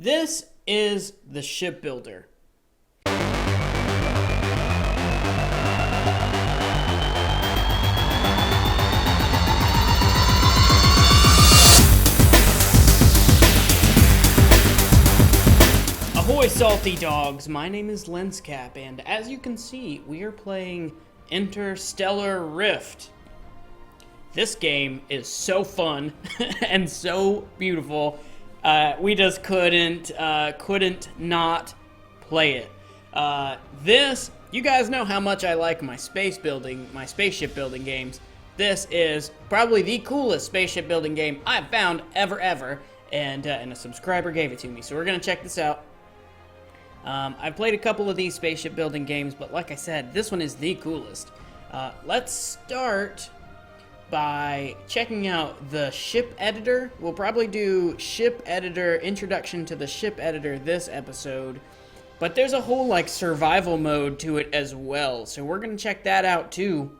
This is the shipbuilder. Ahoy, salty dogs! My name is Lenscap, and as you can see, we are playing Interstellar Rift. This game is so fun and so beautiful. We just couldn't not play it. You guys know how much I like my spaceship building games. This is probably the coolest spaceship building game I've found ever, and a subscriber gave it to me. So we're gonna check this out. I've played a couple of these spaceship building games, but like I said, this one is the coolest. Let's start by checking out the ship editor. We'll probably do ship editor, introduction to the ship editor this episode, but there's a whole like survival mode to it as well, so we're gonna check that out too.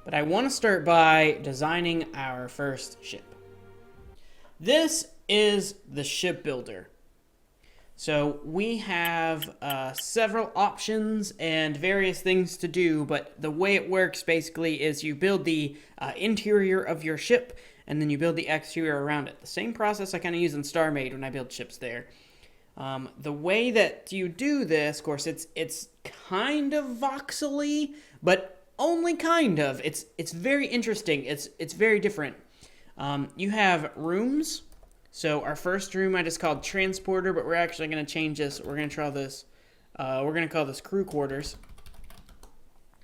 But I want to start by designing our first ship. This is the shipbuilder. So we have several options and various things to do, but the way it works basically is you build the interior of your ship, and then you build the exterior around it. The same process I kind of use in StarMade when I build ships there. The way that you do this, of course, it's kind of voxely, but only kind of. It's very interesting. It's very different. You have rooms. So our first room I just called transporter, but we're actually going to change this. We're going to try this. We're going to call this crew quarters.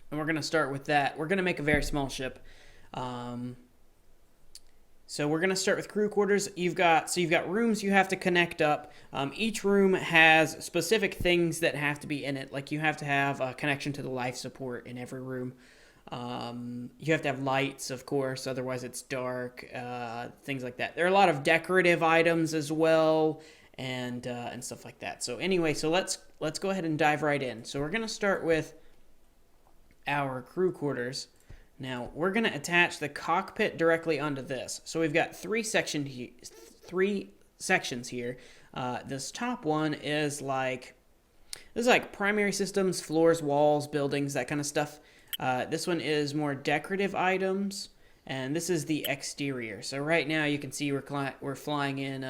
And we're going to start with that. We're going to make a very small ship. So we're going to start with crew quarters. You've got rooms you have to connect up. Each room has specific things that have to be in it. Like you have to have a connection to the life support in every room. You have to have lights, of course, otherwise it's dark, things like that. There are a lot of decorative items as well, and stuff like that. So anyway, so let's go ahead and dive right in. So we're going to start with our crew quarters. Now, we're going to attach the cockpit directly onto this. So we've got three sections here. This top one is like primary systems, floors, walls, buildings, that kind of stuff. This one is more decorative items, and this is the exterior. So right now you can see we're flying in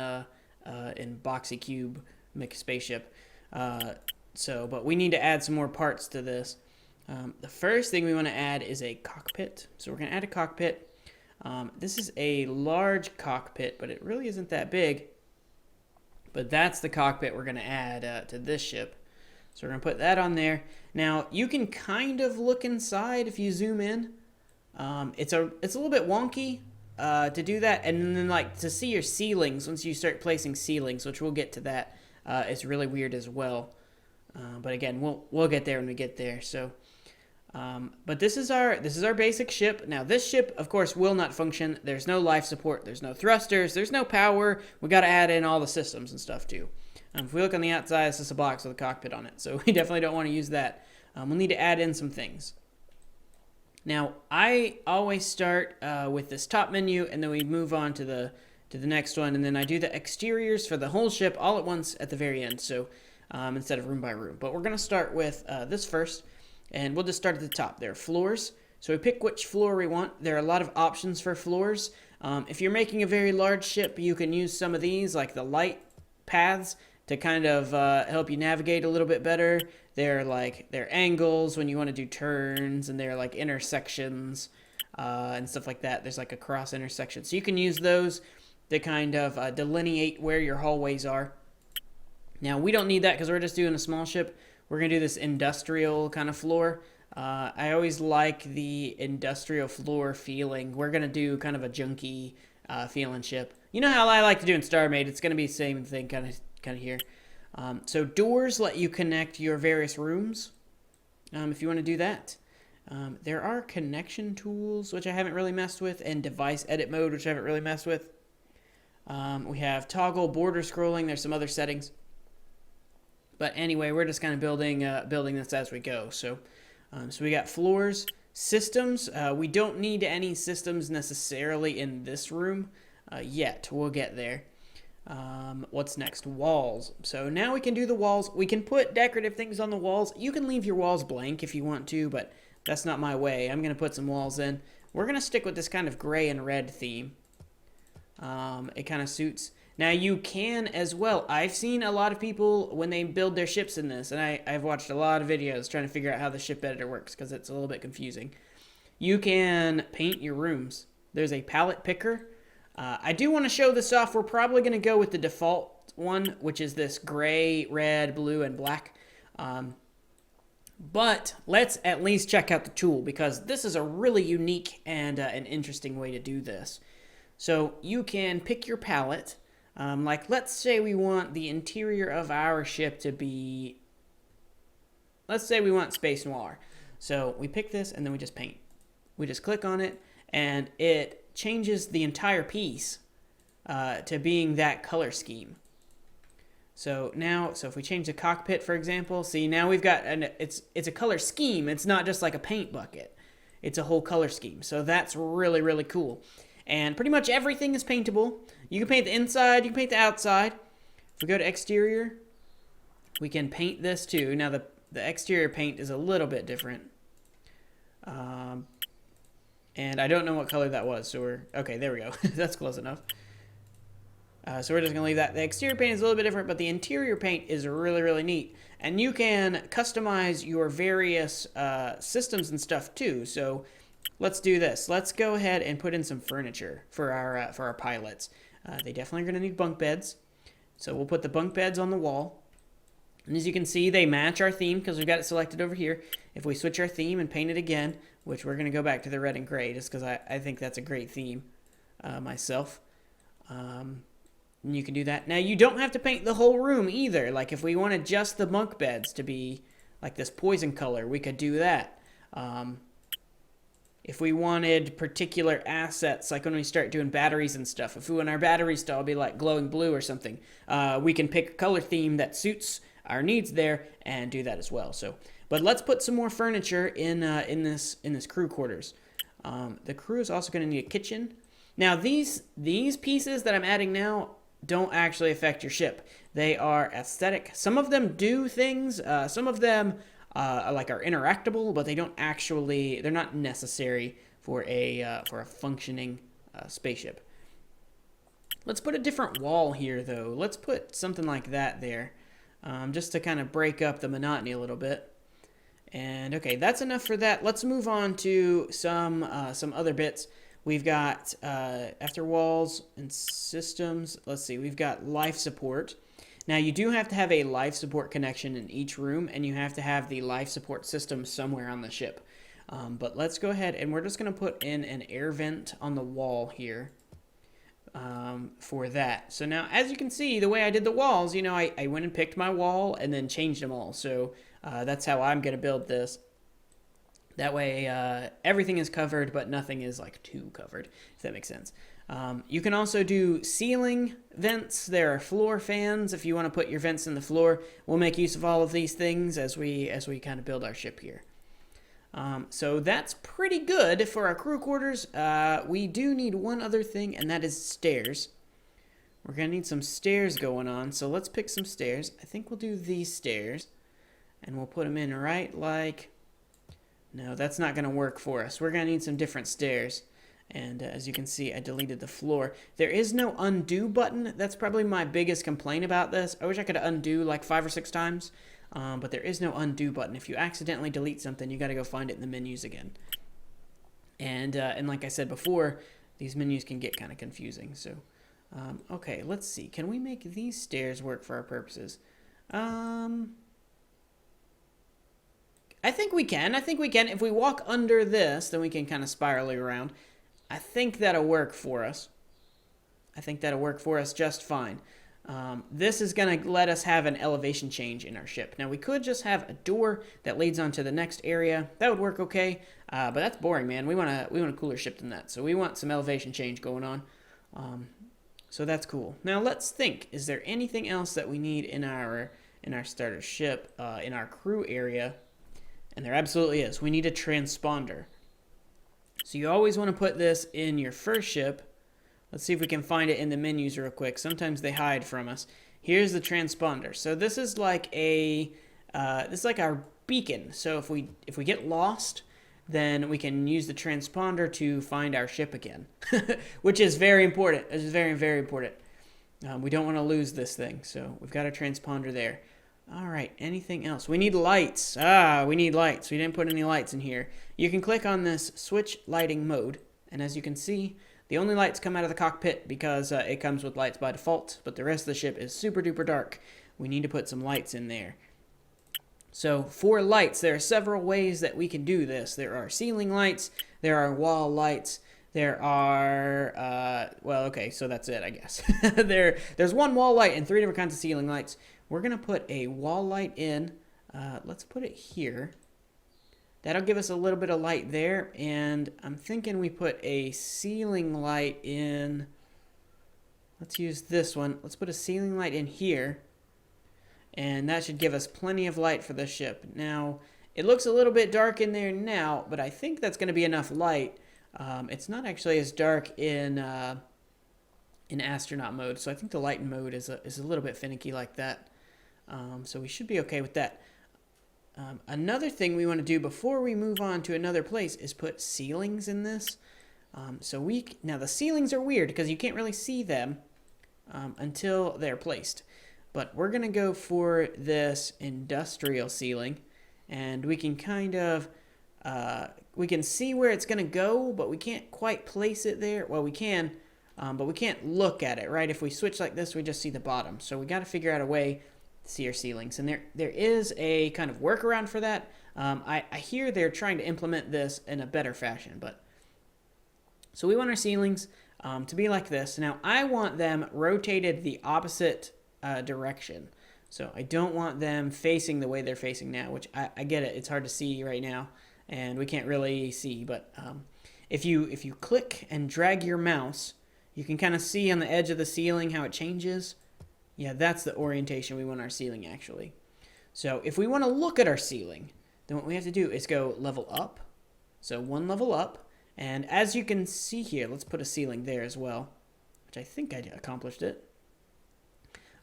boxy cube mixed spaceship. But we need to add some more parts to this. The first thing we want to add is a cockpit. So we're going to add a cockpit. This is a large cockpit, but it really isn't that big. But that's the cockpit we're going to add to this ship. So we're going to put that on there. Now, you can kind of look inside if you zoom in. It's a little bit wonky to do that. And then, like, to see your ceilings, once you start placing ceilings, which we'll get to that, it's really weird as well. But again, we'll get there when we get there. So, but this is our basic ship. Now, this ship, of course, will not function. There's no life support. There's no thrusters. There's no power. We got to add in all the systems and stuff, too. If we look on the outside, it's just a box with a cockpit on it, so we definitely don't want to use that. We'll need to add in some things. Now, I always start with this top menu, and then we move on to the next one, and then I do the exteriors for the whole ship all at once at the very end, so instead of room by room. But we're going to start with this first, and we'll just start at the top. There are floors, so we pick which floor we want. There are a lot of options for floors. If you're making a very large ship, you can use some of these, like the light paths, to kind of help you navigate a little bit better. They're angles when you want to do turns, and they're like intersections and stuff like that. There's like a cross intersection. So you can use those to kind of delineate where your hallways are. Now, we don't need that because we're just doing a small ship. We're going to do this industrial kind of floor. I always like the industrial floor feeling. We're going to do kind of a junky feeling ship. You know how I like to do in StarMade. It's going to be the same thing kind of here. So doors let you connect your various rooms if you want to do that. There are connection tools, which I haven't really messed with, and device edit mode, which I haven't really messed with. We have toggle border scrolling. There's some other settings. But anyway, we're just kind of building this as we go. So we got floors, systems. We don't need any systems necessarily in this room yet. We'll get there. What's next? Walls. So now we can do the walls. We can put decorative things on the walls. You can leave your walls blank if you want to, but that's not my way. I'm going to put some walls in. We're going to stick with this kind of gray and red theme. It kind of suits. Now you can as well. I've seen a lot of people when they build their ships in this, and I've watched a lot of videos trying to figure out how the ship editor works because it's a little bit confusing. You can paint your rooms. There's a palette picker. I do want to show this off. We're probably going to go with the default one, which is this gray, red, blue, and black. But let's at least check out the tool because this is a really unique and an interesting way to do this. So you can pick your palette. Like let's say we want the interior of our ship to be, let's say we want Space Noir. So we pick this and then we just paint. We just click on it and it changes the entire piece to being that color scheme. So now, if we change the cockpit, for example, see now we've got it's a color scheme. It's not just like a paint bucket. It's a whole color scheme. So that's really, really cool. And pretty much everything is paintable. You can paint the inside, you can paint the outside. If we go to exterior, we can paint this too. Now the exterior paint is a little bit different. And I don't know what color that was, so we're... Okay, there we go. That's close enough. So we're just going to leave that. The exterior paint is a little bit different, but the interior paint is really, really neat. And you can customize your various systems and stuff too. So let's do this. Let's go ahead and put in some furniture for our pilots. They definitely are going to need bunk beds. So we'll put the bunk beds on the wall. And as you can see, they match our theme because we've got it selected over here. If we switch our theme and paint it again, which we're going to go back to the red and gray just because I think that's a great theme myself. And you can do that. Now, you don't have to paint the whole room either. Like, if we wanted just the bunk beds to be like this poison color, we could do that. If we wanted particular assets, like when we start doing batteries and stuff, if we want our batteries to all be like glowing blue or something, we can pick a color theme that suits our needs there and do that as well. So, but let's put some more furniture in this crew quarters. The crew is also going to need a kitchen. Now, these pieces that I'm adding now don't actually affect your ship. They are aesthetic. Some of them do things. Some of them are interactable, but they don't actually. They're not necessary for a functioning spaceship. Let's put a different wall here, though. Let's put something like that there, just to kind of break up the monotony a little bit. And okay, that's enough for that. Let's move on to some other bits. We've got after walls and systems. Let's see. We've got life support. Now you do have to have a life support connection in each room, and you have to have the life support system somewhere on the ship. But let's go ahead and we're just going to put in an air vent on the wall here for that. So now, as you can see, the way I did the walls, you know, I went and picked my wall and then changed them all. So that's how I'm going to build this. That way, everything is covered, but nothing is like too covered, if that makes sense. You can also do ceiling vents. There are floor fans if you want to put your vents in the floor. We'll make use of all of these things as we kind of build our ship here. So that's pretty good for our crew quarters. We do need one other thing, and that is stairs. We're going to need some stairs going on, so let's pick some stairs. I think we'll do these stairs, and we'll put them in right like... No, that's not going to work for us. We're going to need some different stairs. And as you can see, I deleted the floor. There is no undo button. That's probably my biggest complaint about this. I wish I could undo like 5 or 6 times. But there is no undo button. If you accidentally delete something, you got to go find it in the menus again. And like I said before, these menus can get kind of confusing. So, okay, let's see. Can we make these stairs work for our purposes? I think we can. If we walk under this, then we can kind of spiral around. I think that'll work for us. I think that'll work for us just fine. This is going to let us have an elevation change in our ship. Now, we could just have a door that leads onto the next area. That would work okay, but that's boring, man. We want a cooler ship than that. So we want some elevation change going on. So that's cool. Now, let's think. Is there anything else that we need in our starter ship, in our crew area? And there absolutely is. We need a transponder. So you always want to put this in your first ship Let's see if we can find it in the menus real quick. Sometimes they hide from us. Here's the transponder. So this is like our beacon. So if we get lost, then we can use the transponder to find our ship again, which is very important. This is very, very important. We don't want to lose this thing, so we've got a transponder there. All right, anything else? We need lights. We need lights. We didn't put any lights in here. You can click on this switch lighting mode, and as you can see, the only lights come out of the cockpit because it comes with lights by default, but the rest of the ship is super duper dark. We need to put some lights in there. So for lights, there are several ways that we can do this. There are ceiling lights, there are wall lights, there are, well, okay, so that's it, I guess. There's one wall light and 3 different kinds of ceiling lights. We're going to put a wall light in. Let's put it here. That'll give us a little bit of light there, and I'm thinking we put a ceiling light in. Let's use this one. Let's put a ceiling light in here, and that should give us plenty of light for the ship. Now, it looks a little bit dark in there now, but I think that's going to be enough light. It's not actually as dark in astronaut mode, so I think the light mode is a little bit finicky like that. So we should be okay with that. Another thing we want to do before we move on to another place is put ceilings in this. Now the ceilings are weird because you can't really see them until they're placed. But we're going to go for this industrial ceiling, and we can kind of, we can see where it's going to go, but we can't quite place it there. Well, we can, but we can't look at it, right? If we switch like this, we just see the bottom. So we got to figure out a way to see our ceilings. And there is a kind of workaround for that. I hear they're trying to implement this in a better fashion, but so we want our ceilings to be like this. Now, I want them rotated the opposite direction. So I don't want them facing the way they're facing now, which I get it. It's hard to see right now, and we can't really see. But if you click and drag your mouse, you can kind of see on the edge of the ceiling how it changes. Yeah, that's the orientation we want our ceiling actually. So if we want to look at our ceiling, then what we have to do is go level up. So 1 level up. And as you can see here, let's put a ceiling there as well, which I think I accomplished it.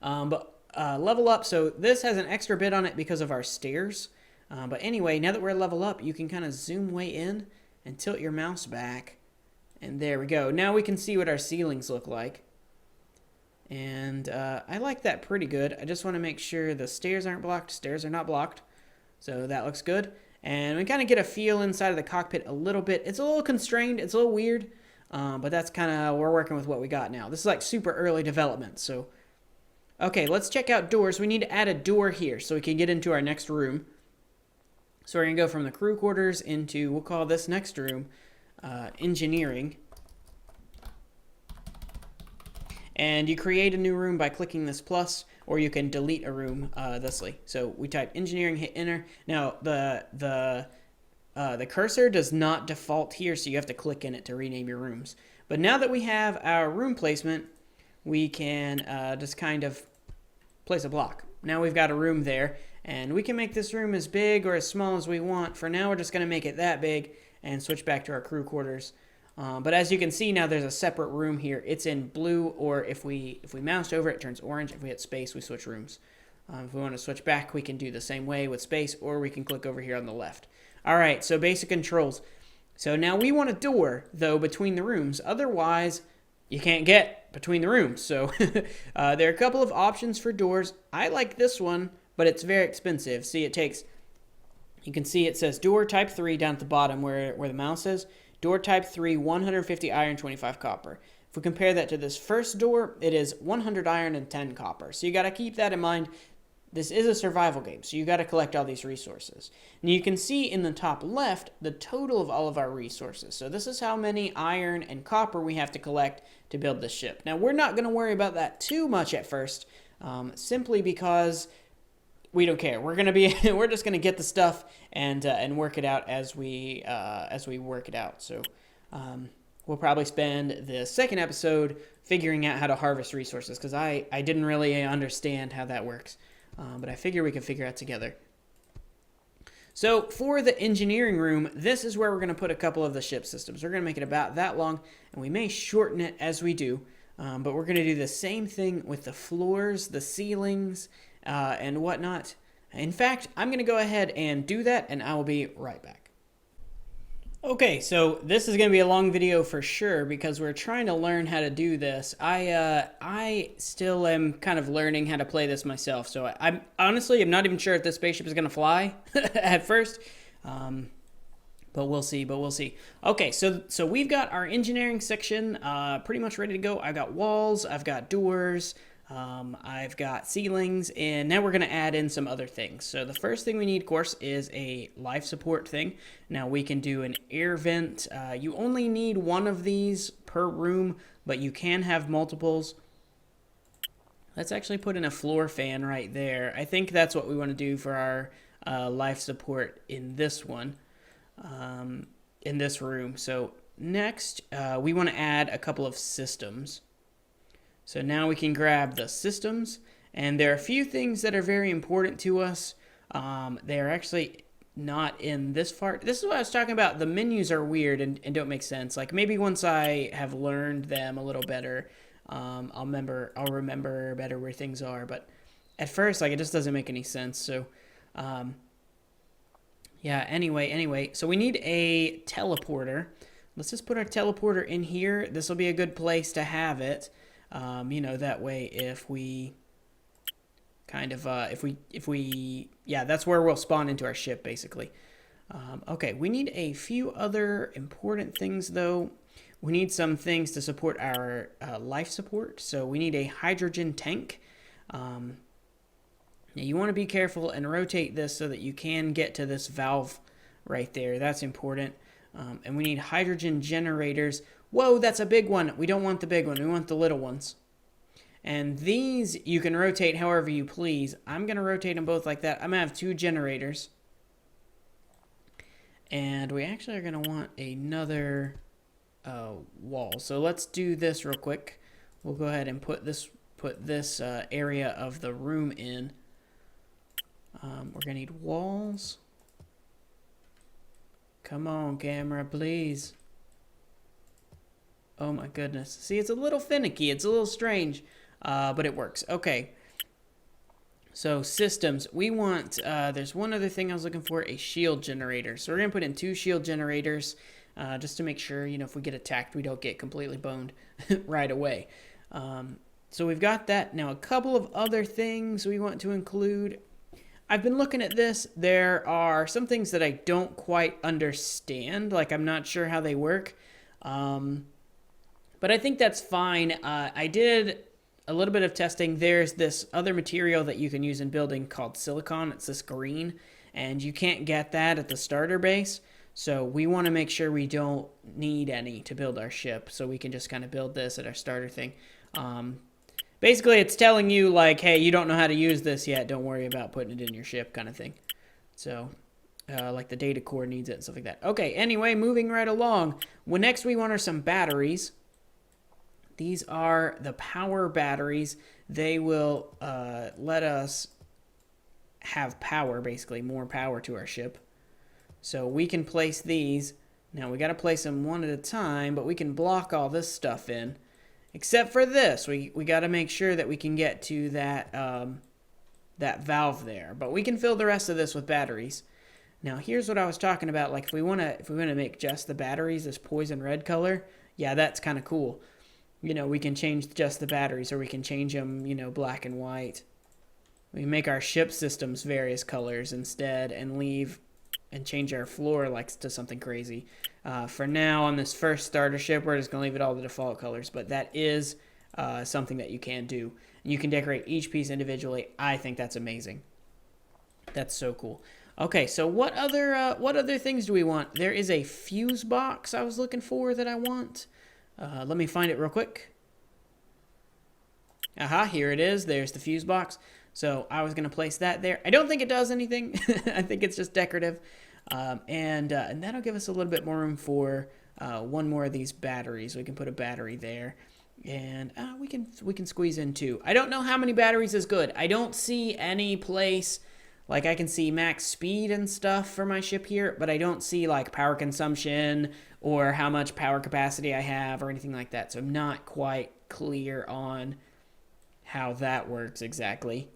Level up, so this has an extra bit on it because of our stairs. But anyway, now that we're level up, you can kind of zoom way in and tilt your mouse back. And there we go. Now we can see what our ceilings look like. And I like that pretty good. I just want to make sure the stairs aren't blocked. Stairs are not blocked. So that looks good. And we kind of get a feel inside of the cockpit a little bit. It's a little constrained. It's a little weird. But that's kind of, we're working with what we got now. This is like super early development. So, okay, let's check out doors. We need to add a door here so we can get into our next room. So we're going to go from the crew quarters into, we'll call this next room, engineering. And you create a new room by clicking this plus, or you can delete a room thusly. So we type engineering, hit enter. Now the cursor does not default here, so you have to click in it to rename your rooms. But now that we have our room placement, we can just kind of place a block. Now we've got a room there, and we can make this room as big or as small as we want. For now, we're just going to make it that big and switch back to our crew quarters. But as you can see now, there's a separate room here. It's in blue, or if we mouse over it turns orange. If we hit space, we switch rooms. If we want to switch back, we can do the same way with space, or we can click over here on the left. All right, so basic controls. So now we want a door, though, between the rooms. Otherwise, you can't get between the rooms. So there are a couple of options for doors. I like this one, but it's very expensive. See, you can see it says door type 3 down at the bottom where the mouse is. Door type 3, 150 iron, 25 copper. If we compare that to this first door, it is 100 iron and 10 copper. So you got to keep that in mind. This is a survival game, so you got to collect all these resources. And you can see in the top left the total of all of our resources. So this is how many iron and copper we have to collect to build this ship. Now, we're not going to worry about that too much at first, simply because we don't care. We're just gonna get the stuff and work it out as we work it out. So we'll probably spend the second episode figuring out how to harvest resources, because I didn't really understand how that works, but I figure we can figure out together. So for the engineering room, this is where we're going to put a couple of the ship systems. We're going to make it about that long, and we may shorten it as we do, but we're going to do the same thing with the floors, the ceilings, and whatnot. In fact, I'm going to go ahead and do that, and I will be right back. Okay, so this is going to be a long video for sure because we're trying to learn how to do this. I still am kind of learning how to play this myself, so I'm not even sure if this spaceship is going to fly at first, but we'll see. Okay, so we've got our engineering section pretty much ready to go. I've got walls, I've got doors, I've got ceilings, and now we're going to add in some other things. So the first thing we need, of course, is a life support thing. Now we can do an air vent. You only need one of these per room, but you can have multiples. Let's actually put in a floor fan right there. I think that's what we want to do for our life support in this one, in this room. So next, we want to add a couple of systems. So now we can grab the systems, and there are a few things that are very important to us. They are actually not in this part. This is what I was talking about. The menus are weird and don't make sense. Like maybe once I have learned them a little better, I'll remember better where things are. But at first, like it just doesn't make any sense. So, yeah. Anyway. So we need a teleporter. Let's just put our teleporter in here. This will be a good place to have it. That way if we kind of, yeah, that's where we'll spawn into our ship, basically. Okay, we need a few other important things, though. We need some things to support our life support. So we need a hydrogen tank. Now you want to be careful and rotate this so that you can get to this valve right there. That's important. And we need hydrogen generators. Whoa, that's a big one. We don't want the big one. We want the little ones. And these you can rotate however you please. I'm going to rotate them both like that. I'm going to have 2 generators. And we actually are going to want another wall. So let's do this real quick. We'll go ahead and put this area of the room in. We're going to need walls. Come on, camera, please. Oh my goodness. See, it's a little finicky. It's a little strange, but it works. Okay. So systems. We want, there's one other thing I was looking for, a shield generator. So we're going to put in 2 shield generators just to make sure, if we get attacked, we don't get completely boned right away. So we've got that. Now, a couple of other things we want to include. I've been looking at this. There are some things that I don't quite understand. Like, I'm not sure how they work. But I think that's fine. I did a little bit of testing. There's this other material that you can use in building called silicon. It's this green, and you can't get that at the starter base. So we want to make sure we don't need any to build our ship. So we can just kind of build this at our starter thing. Basically, it's telling you, like, hey, you don't know how to use this yet. Don't worry about putting it in your ship kind of thing. So, like the data core needs it and stuff like that. Okay, anyway, moving right along. Well, next we want are some batteries. These are the power batteries. They will let us have power, basically, more power to our ship. So we can place these. Now, we got to place them one at a time, but we can block all this stuff in. Except for this. We got to make sure that we can get to that, that valve there. But we can fill the rest of this with batteries. Now, here's what I was talking about. Like, if we want to make just the batteries this poison red color, yeah, that's kind of cool. We can change just the batteries, or we can change them, black and white. We can make our ship systems various colors instead and change our floor to something crazy. For now, on this first starter ship, we're just going to leave it all the default colors, but that is something that you can do. And you can decorate each piece individually. I think that's amazing. That's so cool. Okay, so what other things do we want? There is a fuse box I was looking for that I want. Let me find it real quick. Aha, here it is. There's the fuse box. So I was going to place that there. I don't think it does anything. I think it's just decorative. And that'll give us a little bit more room for one more of these batteries. We can put a battery there. And we can squeeze in 2. I don't know how many batteries is good. I don't see any place Like I can see max speed and stuff for my ship here, but I don't see like power consumption or how much power capacity I have or anything like that. So I'm not quite clear on how that works exactly.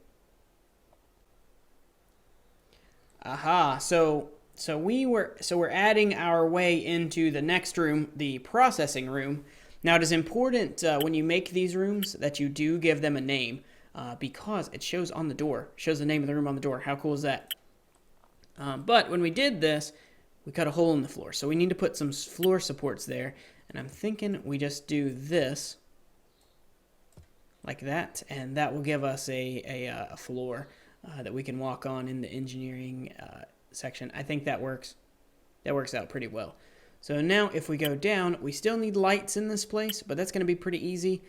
Aha, so we're adding our way into the next room, the processing room. Now it is important when you make these rooms that you do give them a name because it shows on the door, shows the name of the room on the door. How cool is that? But when we did this, we cut a hole in the floor, so we need to put some floor supports there. And I'm thinking we just do this like that, and that will give us a floor that we can walk on in the engineering section. I think that works. That works out pretty well. So now if we go down, we still need lights in this place, but that's going to be pretty easy.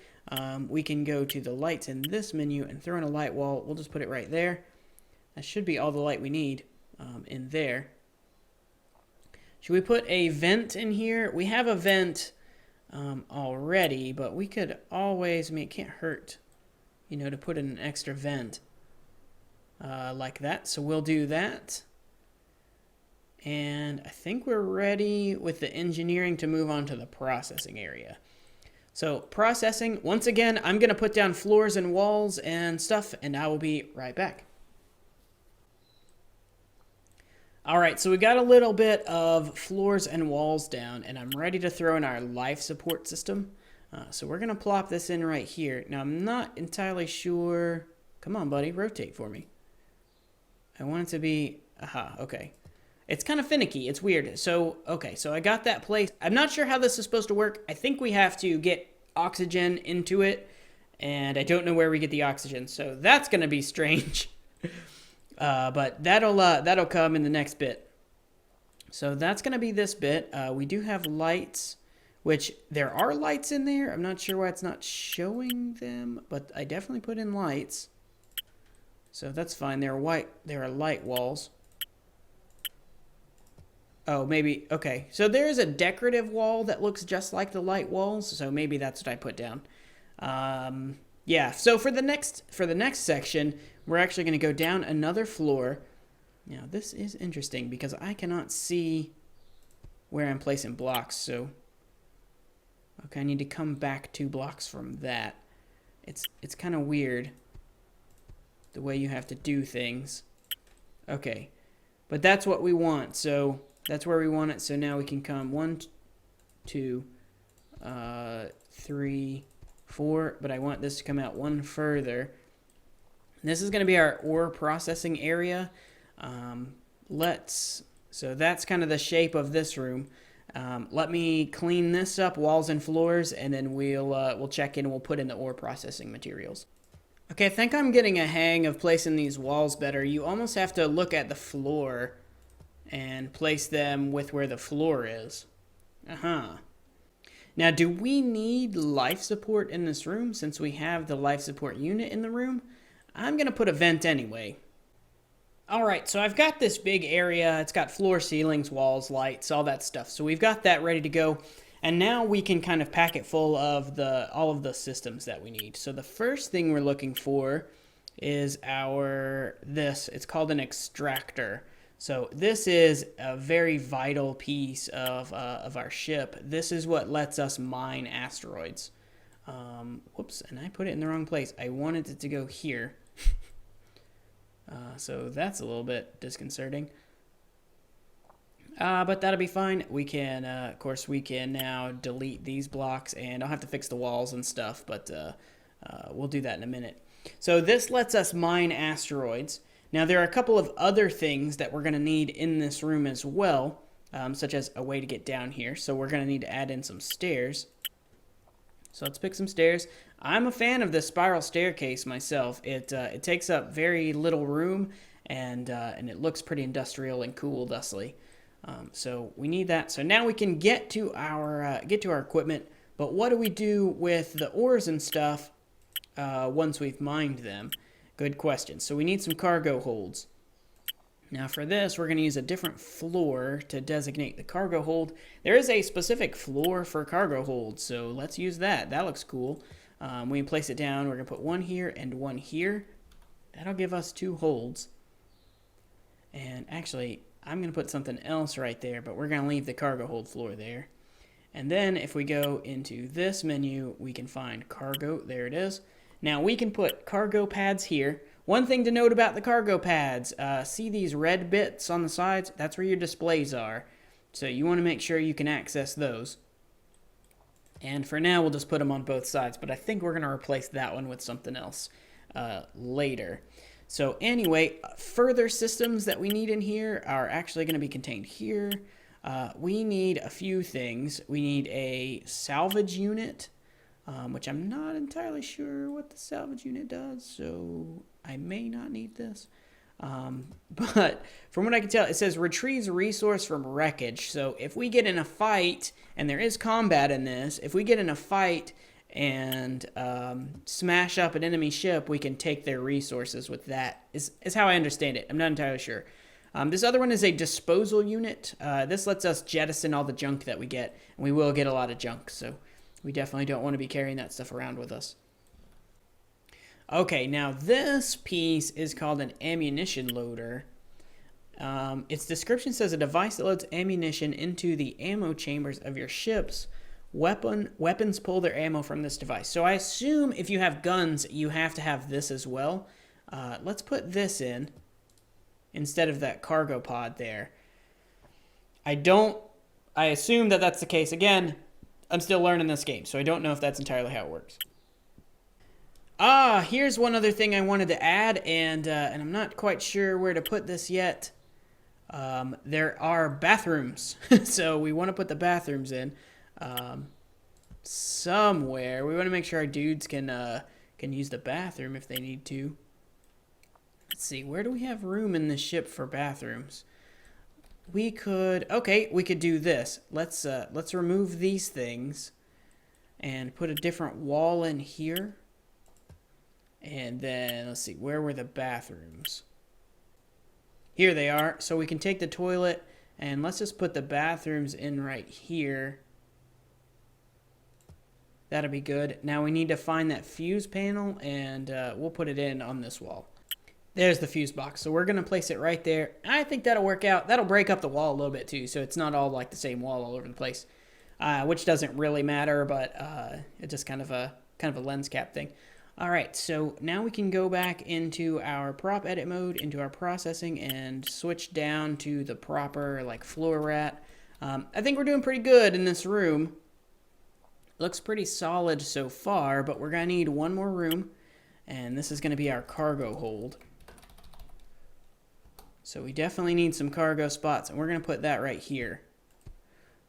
We can go to the lights in this menu and throw in a light wall. We'll just put it right there. That should be all the light we need in there. Should we put a vent in here? We have a vent already, but we could always, I mean, it can't hurt, you know, to put in an extra vent like that. So we'll do that. And I think we're ready with the engineering to move on to the processing area. So processing, once again, I'm going to put down floors and walls and stuff, and I will be right back. All right, so we got a little bit of floors and walls down, and I'm ready to throw in our life support system. So we're going to plop this in right here. Now, I'm not entirely sure. Come on, buddy, rotate for me. I want it to be, aha, okay. It's kind of finicky. It's weird. So, okay, so I got that place. I'm not sure how this is supposed to work. I think we have to get oxygen into it, and I don't know where we get the oxygen. So that's going to be strange. But that'll come in the next bit. So that's going to be this bit. We do have lights, which there are lights in there. I'm not sure why it's not showing them, but I definitely put in lights. So that's fine. They're white. There are light walls. Oh, maybe, okay. So there is a decorative wall that looks just like the light walls, so maybe that's what I put down. Yeah, so for the next section, we're actually going to go down another floor. Now, this is interesting because I cannot see where I'm placing blocks, so... Okay, I need to come back 2 blocks from that. It's kind of weird, the way you have to do things. Okay, but that's what we want, so... That's where we want it, so now we can come 1, 2, 3, 4, but I want this to come out 1 further. This is going to be our ore processing area. So that's kind of the shape of this room. Let me clean this up, walls and floors, and then we'll check in and we'll put in the ore processing materials. Okay, I think I'm getting a hang of placing these walls better. You almost have to look at the floor and place them with where the floor is. Now, do we need life support in this room since we have the life support unit in the room? I'm going to put a vent anyway. Alright, so I've got this big area. It's got floor, ceilings, walls, lights, all that stuff. So we've got that ready to go. And now we can kind of pack it full of all of the systems that we need. So the first thing we're looking for is it's called an extractor. So this is a very vital piece of our ship. This is what lets us mine asteroids. Whoops, and I put it in the wrong place. I wanted it to go here. So that's a little bit disconcerting. But that'll be fine. We can, of course, we can now delete these blocks, and I'll have to fix the walls and stuff, but we'll do that in a minute. So this lets us mine asteroids. Now, there are a couple of other things that we're going to need in this room as well, such as a way to get down here. So we're going to need to add in some stairs. So let's pick some stairs. I'm a fan of this spiral staircase myself. It takes up very little room, and it looks pretty industrial and cool, thusly. So we need that. So now we can get to our equipment. But what do we do with the ores and stuff once we've mined them? Good question. So we need some cargo holds. Now for this, we're going to use a different floor to designate the cargo hold. There is a specific floor for cargo holds, so let's use that. That looks cool. We can place it down. We're going to put 1 here and 1 here. That'll give us 2 holds. And actually, I'm going to put something else right there, but we're going to leave the cargo hold floor there. And then if we go into this menu, we can find cargo. There it is. Now we can put cargo pads here. One thing to note about the cargo pads, see these red bits on the sides? That's where your displays are. So you want to make sure you can access those. And for now, we'll just put them on both sides. But I think we're going to replace that one with something else later. So anyway, further systems that we need in here are actually going to be contained here. We need a few things. We need a salvage unit, which I'm not entirely sure what the salvage unit does, so I may not need this. But from what I can tell, it says retrieves a resource from wreckage. So if we get in a fight, and there is combat in this, if we get in a fight and smash up an enemy ship, we can take their resources with that, is how I understand it. I'm not entirely sure. This other one is a disposal unit. This lets us jettison all the junk that we get, and we will get a lot of junk, so we definitely don't want to be carrying that stuff around with us. Okay, now this piece is called an ammunition loader. Its description says a device that loads ammunition into the ammo chambers of your ships. Weapons pull their ammo from this device. So I assume if you have guns, you have to have this as well. Let's put this in instead of that cargo pod there. I assume that that's the case. Again, I'm still learning this game, so I don't know if that's entirely how it works. Here's one other thing I wanted to add, and I'm not quite sure where to put this yet. There are bathrooms, so we want to put the bathrooms in somewhere. We want to make sure our dudes can use the bathroom if they need to. Let's see, where do we have room in this ship for bathrooms? We could do this. Let's remove these things and put a different wall in here. And then, let's see, where were the bathrooms? Here they are. So we can take the toilet, and let's just put the bathrooms in right here. That'll be good. Now we need to find that fuse panel, and we'll put it in on this wall. There's the fuse box. So we're going to place it right there. I think that'll work out. That'll break up the wall a little bit, too, so it's not all like the same wall all over the place, which doesn't really matter, but it's just kind of a Lenscap thing. All right, so now we can go back into our prop edit mode, into our processing, and switch down to the proper, like, floor rat. I think we're doing pretty good in this room. Looks pretty solid so far, but we're going to need one more room, and this is going to be our cargo hold. So we definitely need some cargo spots, and we're going to put that right here.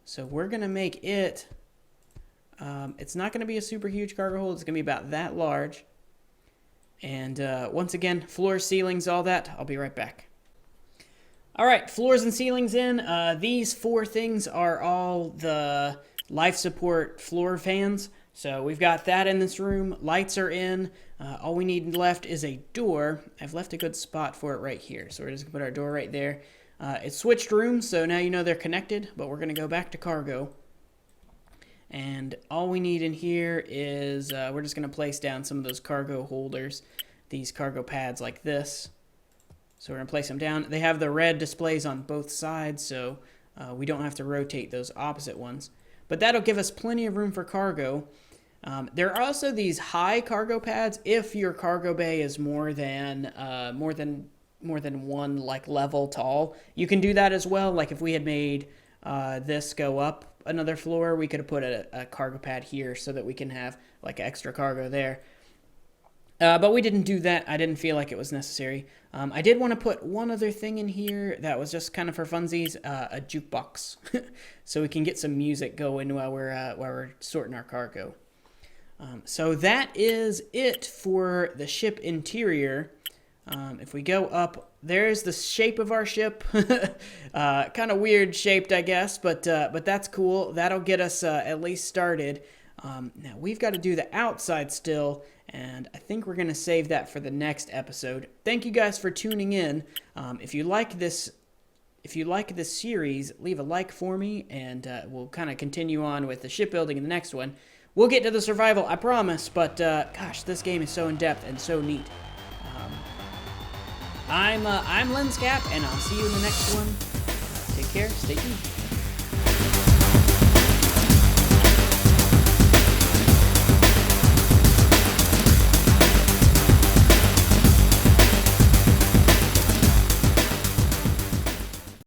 So we're going to make it... it's not going to be a super huge cargo hold. It's going to be about that large. And once again, floors, ceilings, all that. I'll be right back. All right, floors and ceilings in. These four things are all the life support floor fans. So we've got that in this room. Lights are in. All we need left is a door. I've left a good spot for it right here. So we're just going to put our door right there. It's switched rooms, so now you know they're connected. But we're going to go back to cargo. And all we need in here is, we're just going to place down some of those cargo holders, these cargo pads like this. So we're going to place them down. They have the red displays on both sides, so we don't have to rotate those opposite ones. But that'll give us plenty of room for cargo. There are also these high cargo pads if your cargo bay is more than one like level tall. You can do that as well. Like if we had made this go up another floor, we could have put a cargo pad here so that we can have like extra cargo there. But we didn't do that. I didn't feel like it was necessary. I did want to put one other thing in here that was just kind of for funsies, a jukebox, so we can get some music going while we're sorting our cargo. So that is it for the ship interior. If we go up, there's the shape of our ship. Kind of weird shaped, I guess, but that's cool. That'll get us at least started. Now we've got to do the outside still, and I think we're going to save that for the next episode. Thank you guys for tuning in. If you like this series, leave a like for me, and we'll kind of continue on with the shipbuilding in the next one. We'll get to the survival, I promise, but gosh, this game is so in-depth and so neat. I'm Lenscap, and I'll see you in the next one. Take care. Stay tuned.